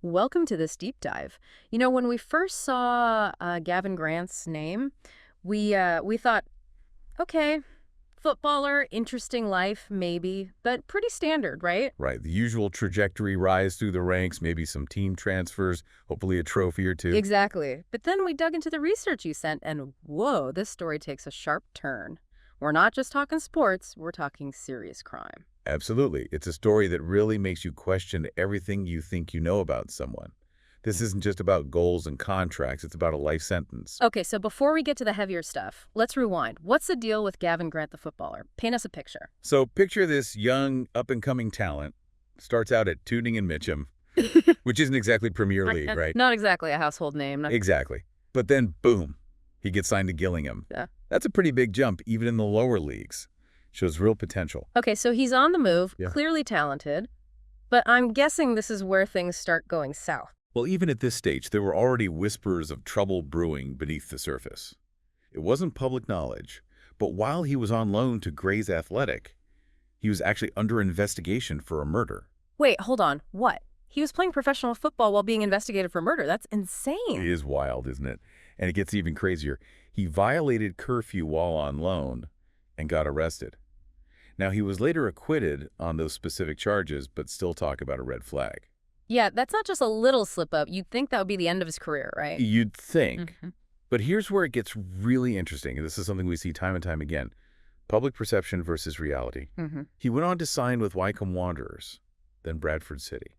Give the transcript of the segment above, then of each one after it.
Welcome to this deep dive. You know, when we first saw Gavin Grant's name, we thought, okay, footballer, interesting life, maybe, but pretty standard, right? Right, the usual trajectory, rise through the ranks, maybe some team transfers, hopefully a trophy or two. Exactly. But then we dug into the research you sent, and whoa, this story takes a sharp turn. We're not just talking sports, we're talking serious crime. Absolutely. It's a story that really makes you question everything you think you know about someone. This isn't just about goals and contracts, it's about a life sentence. Okay, so before we get to the heavier stuff, let's rewind. What's the deal with Gavin Grant, the footballer? Paint us a picture. So picture this young, up-and-coming talent, starts out at Tooting and Mitcham, which isn't exactly Premier League, right? Not exactly a household name. Exactly. But then, boom, he gets signed to Gillingham. Yeah. That's a pretty big jump, even in the lower leagues. Shows real potential. Okay, so he's on the move, Yeah. clearly talented, but I'm guessing this is where things start going south. Well, even at this stage, there were already whispers of trouble brewing beneath the surface. It wasn't public knowledge, but while he was on loan to Gray's Athletic, he was actually under investigation for a murder. Wait, hold on. What? He was playing professional football while being investigated for murder. That's It insane. is wild, isn't it? And it gets even crazier. He violated curfew while on loan and got arrested. Now, he was later acquitted on those specific charges, but still talk about a red flag. Yeah, that's not just a little slip up. You'd think that would be the end of his career, right? You'd think. Mhm. But here's where it gets really interesting, and this is something we see time and time again. Public perception versus reality. Mhm. He went on to sign with Wycombe Wanderers, then Bradford City.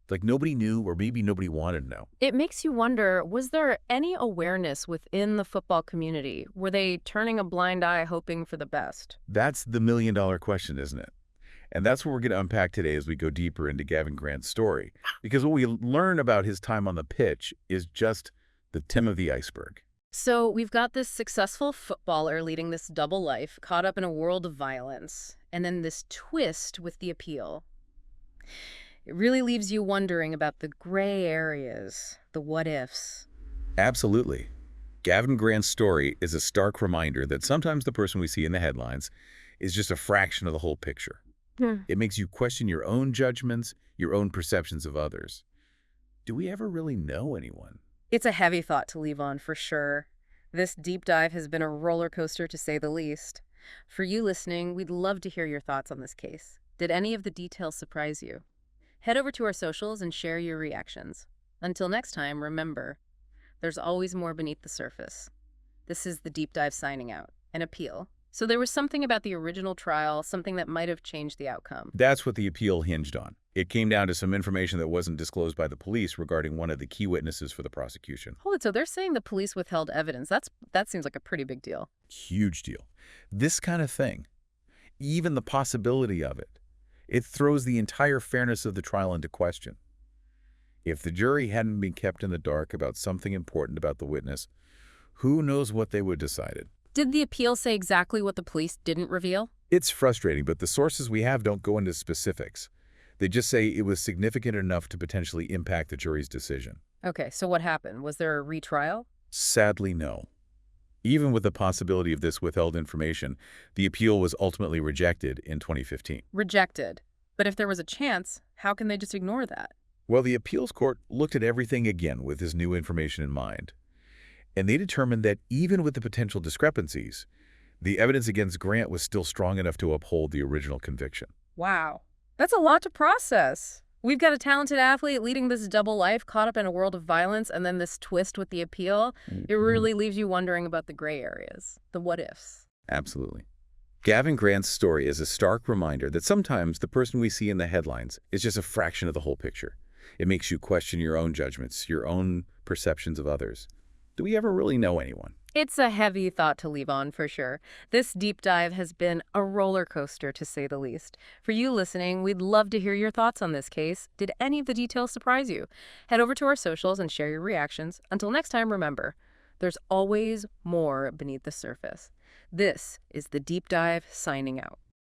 Like nobody knew, or maybe nobody wanted to know. It makes you wonder, was there any awareness within the football community? Were they turning a blind eye hoping for the best? That's the million-dollar question, isn't it? And that's what we're going to unpack today as we go deeper into Gavin Grant's story. Because what we learn about his time on the pitch is just the tip of the iceberg. So we've got this successful footballer leading this double life, caught up in a world of violence, and then this twist with the appeal. It really leaves you wondering about the gray areas, the what-ifs. Absolutely. Gavin Grant's story is a stark reminder that sometimes the person we see in the headlines is just a fraction of the whole picture. It makes you question your own judgments, your own perceptions of others. Do we ever really know anyone? It's a heavy thought to leave on, for sure. This deep dive has been a roller coaster, to say the least. For you listening, we'd love to hear your thoughts on this case. Did any of the details surprise you? Head over to our socials and share your reactions. Until next time, remember, there's always more beneath the surface. This is the deep dive signing out. An appeal. So there was something about the original trial, something that might have changed the outcome. That's what the appeal hinged on. It came down to some information that wasn't disclosed by the police regarding one of the key witnesses for the prosecution. Hold it, so they're saying the police withheld evidence. That seems like a pretty big deal. Huge deal. This kind of thing, even the possibility of it throws the entire fairness of the trial into question. If the jury hadn't been kept in the dark about something important about the witness, who knows what they would have decided. Did the appeal say exactly what the police didn't reveal? It's frustrating, but the sources we have don't go into specifics. They just say it was significant enough to potentially impact the jury's decision. Okay, so what happened? Was there a retrial? Sadly, no. Even with the possibility of this withheld information, the appeal was ultimately rejected in 2015. Rejected. But if there was a chance, how can they just ignore that? Well, the appeals court looked at everything again with this new information in mind. And they determined that even with the potential discrepancies, the evidence against Grant was still strong enough to uphold the original conviction. Wow. That's a lot to process. We've got a talented athlete leading this double life, caught up in a world of violence, and then this twist with the appeal. It really leaves you wondering about the gray areas, the what-ifs. Absolutely. Gavin Grant's story is a stark reminder that sometimes the person we see in the headlines is just a fraction of the whole picture. It makes you question your own judgments, your own perceptions of others. Do we ever really know anyone? It's a heavy thought to leave on, for sure. This deep dive has been a roller coaster, to say the least. For you listening, we'd love to hear your thoughts on this case. Did any of the details surprise you? Head over to our socials and share your reactions. Until next time, remember, there's always more beneath the surface. This is the deep dive signing out.